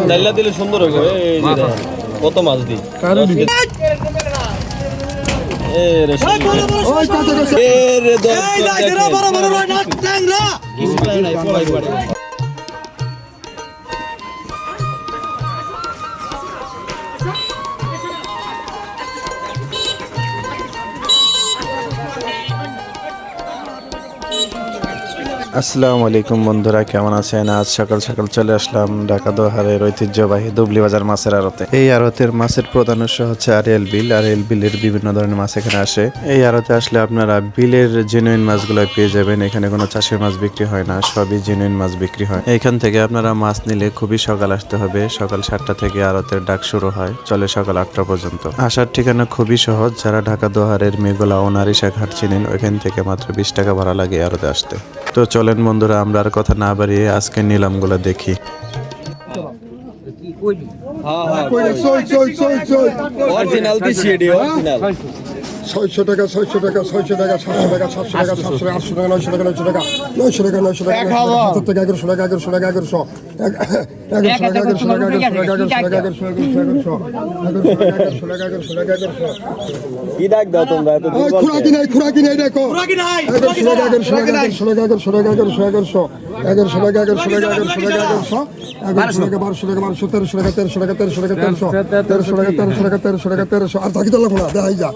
ডাইলা দিলে সুন্দর হবে। কত মাছ দিই আসসালামু আলাইকুম বন্ধুরা, কেমন আছেন? আজ সকাল সকাল চলে আসলাম ঢাকা দোহারের ঐতিহ্যবাহী দুবলি বাজার মাছের আড়তে। এই আড়তের মাছের প্রধান উৎস হচ্ছে আরিয়াল বিল। আরিয়াল বিলের বিভিন্ন ধরনের মাছ এখানে আসে। এই আড়তে আসলে আপনারা বিলের জেনুইন মাছগুলো পেয়ে যাবেন। এখানে কোনো চাষের মাছ বিক্রি হয় না, সবই জেনুইন মাছ বিক্রি হয়। এখান থেকে আপনারা মাছ নিলে খুবই সকাল আসতে হবে। সকাল 7টা থেকে আড়তের ডাক শুরু হয়, চলে সকাল 8টা পর্যন্ত। আসার ঠিকানা খুবই সহজ। যারা ঢাকা দোহারের মেঘলা ও নারিশা ঘাট চিনেন, ওইখান থেকে মাত্র 20 টাকা ভাড়া লাগে আড়তে আসতে। তো চলেন বন্ধুরা, আমরা আর কথা না বাড়িয়ে আজকে নিলামগুলো দেখি। অরিজিনাল দিছি এডি অরিজিনাল 600 টাকা 600 টাকা 600 টাকা 700 টাকা 700 টাকা 700 টাকা 800 টাকা 900 টাকা 900 টাকা 900 টাকা 900 টাকা 900 টাকা 1100 টাকা 1100 টাকা 1100 কি ডাক দাও তোমরা এত দুর্বল খুরাকি নাই দেখো খুরাকি নাই 1100 টাকা 1100 টাকা 1100 টাকা 1100 টাকা 1100 টাকা 1100 টাকা 1100 টাকা 1200 টাকা 1200 1300 টাকা 1300 টাকা 1300 টাকা 1300 টাকা 1300 টাকা 1300 টাকা 1300 আর বাকি তো লাগবে না দেখাই যা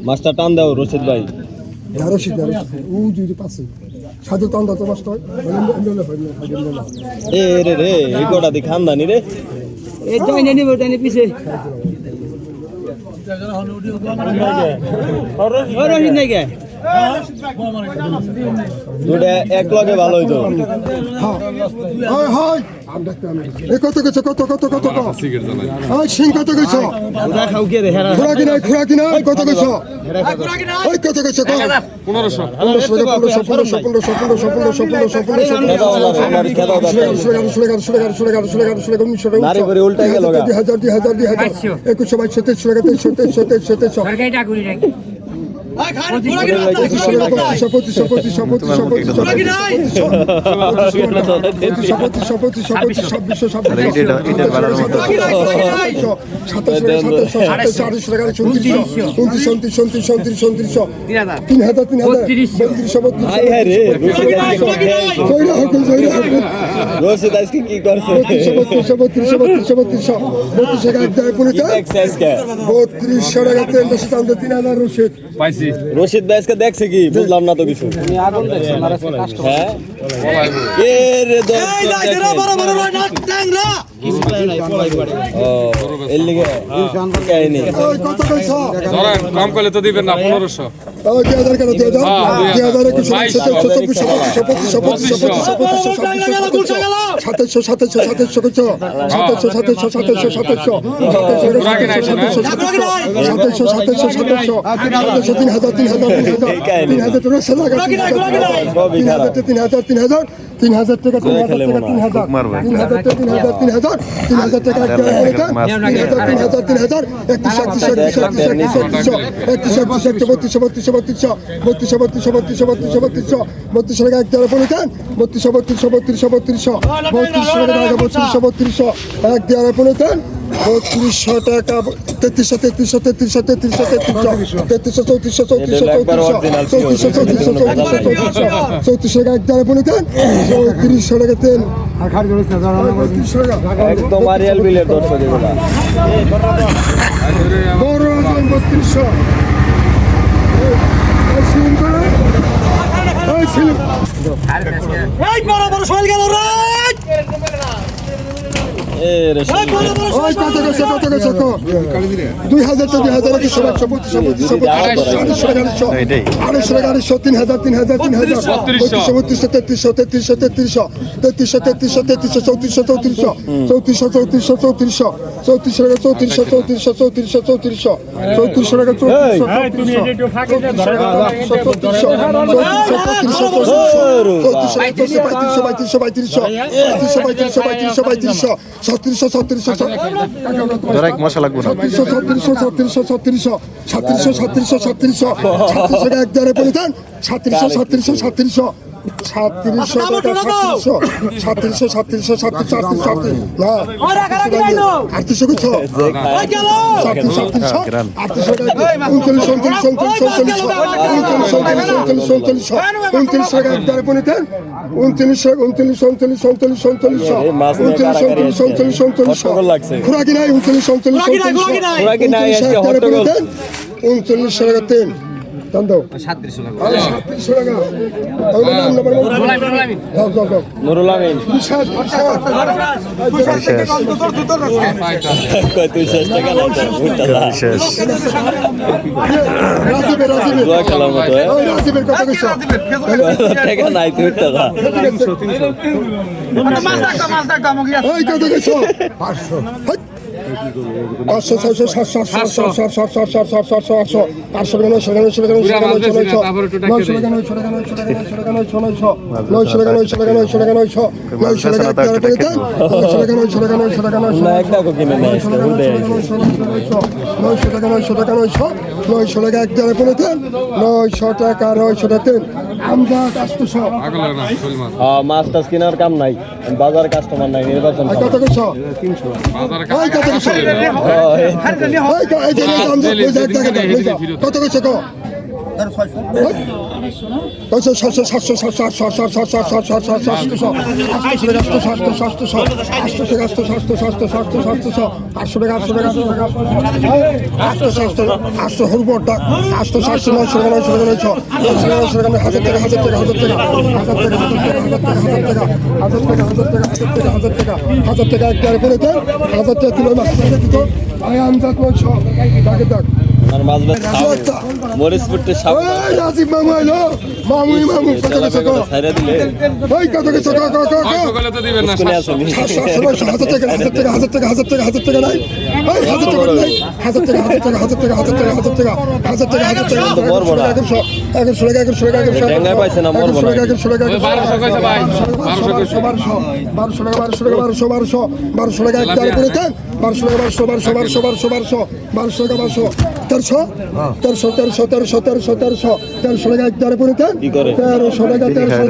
মাছটা টান দাও রশিদ ভাই। সাধু টান দাও তো মাছটা এ রে রে এই গোটা দি খানদানি রে এই জয়নে নিব টানি পিছে রশিদ নাই গে দুটা এক লগে ভালো হইতো। কত গেছো কত কত কত সিং কত গেছো খুরাকি নাই কত গেছো কত গেছো 32 রশিদ ভাই আজকে দেখছে কি বুঝলাম না তো কিছু। হ্যাঁ এর কম করলে তো দিবেন না 1500 3000 টাকা 3000 টাকা 3200 টাকা 3300 তেল একদম আরিয়াল বিলের দর্শক এগুলা বড় ওজন 3200 এই বড় বড় শৈল গেল রে এ রে ওই কত গেছে 2000 তো 2000 কি সবাই 25 এটাই। 250 3000 3000 ধরাক মশা লাগবে না। খুরাকি নাই 39 টাকা 3 দাম দাও 3700 টাকা নুরুল আমিন কয় তুই শেষ টাকা শেষ। দোয়া খেলার মতো টাকা নাই তুই টাকা মাছ টাছ কেনার কাম নাই বাজার কাস্টমার নাই নির্বাচন কত কইছে কো 1000 আর মাছ মরিচপুরতে সাপ রাজীব মামু এলো মামু কত গেছে কো ছাইরা দিলে ওই কত গেছে কো সকালে তো দিবেন না। কোনে আছে 1000 টাকা নাই ওই 1000 টাকা নাই 1000 টাকা ঠেঙ্গায় পাইছে না মরবো না 1200 কইছে ভাই 1200 কইছে। 1200 টাকা এক টাকা করে দেন 1200 টাকা এক টাকা করে দেন কি করে 1300 টাকা 1300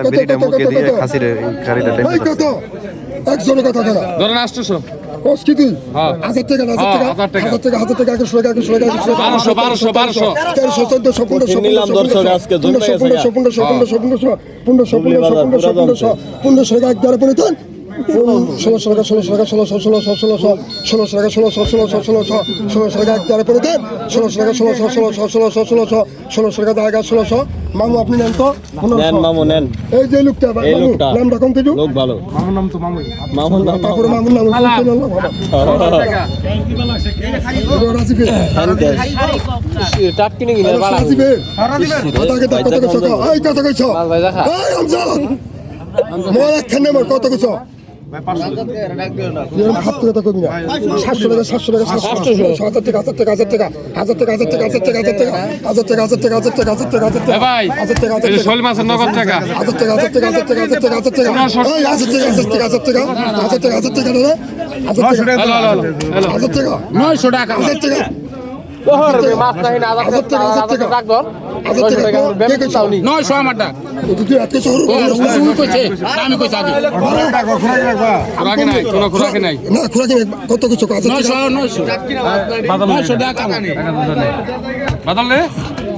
বিড়িটা মুখে দিয়ে খাসির কারিটা টেনে কত একজনের কথা কেনা ধরেন 800 কস কি তুই হ্যাঁ। 1000 টাকা 1000 টাকা 1200 টাকা 1600 মামু আপনি নেন তো নেন মামু নেন এই যে লোকটা এই লোকটা নামটা কোন থেকে লোক ভালো মামুর নাম তো মামুই। মামুর নাম তারপরে মামুর নাম টাটকিনি কিনে বাড়া কত কিছু ভাই এই যে শোল মাছের নগদ টাকা। খোরাকি নাই, কোনো খোরাকি নাই। কত কিছু বাদল নে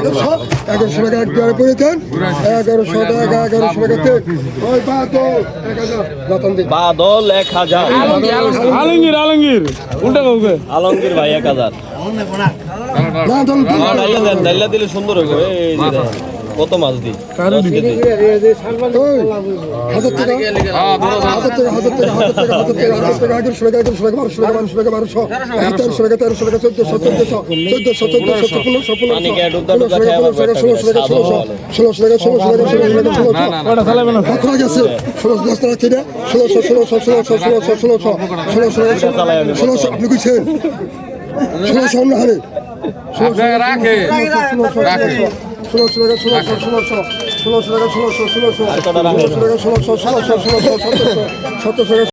1100 টাকা এক টাকা পড়ে দেন 1100 টাকা 1100 টাকা তিন ওই বাদল 1000 রতন দিন বাদল 1000 আলমগীর আলমগীর উল্টা কাউকে আলমগীর ভাই 1000 না দল ডাইলা দিলে সুন্দর হবে এই যে দেখেন, কত মাছ দি 10 কেজি ওই 1000 টাকা 1000 টাকা 1000 টাকা 1000 টাকা 1000 টাকা 1000 টাকা 1100 টাকা 1100 টাকা 1200 টাকা 1200 টাকা 1200 1300 টাকা 1300 টাকা 1400 পানি কে ডুবদা ডুবদা খায় আবার 1600 টাকা 1600 টাকা 1600 টাকা ওটা চালাবে না খোলা গেছে 16 10 টাকা কিনে 1600 আপনি কইছেন 1600 আমরা হারে আপনাকে রাখে রাখে 1600 টাকা 1600 টাকা 1600 টাকা 1700 টাকা 1700 টাকা 1700 টাকা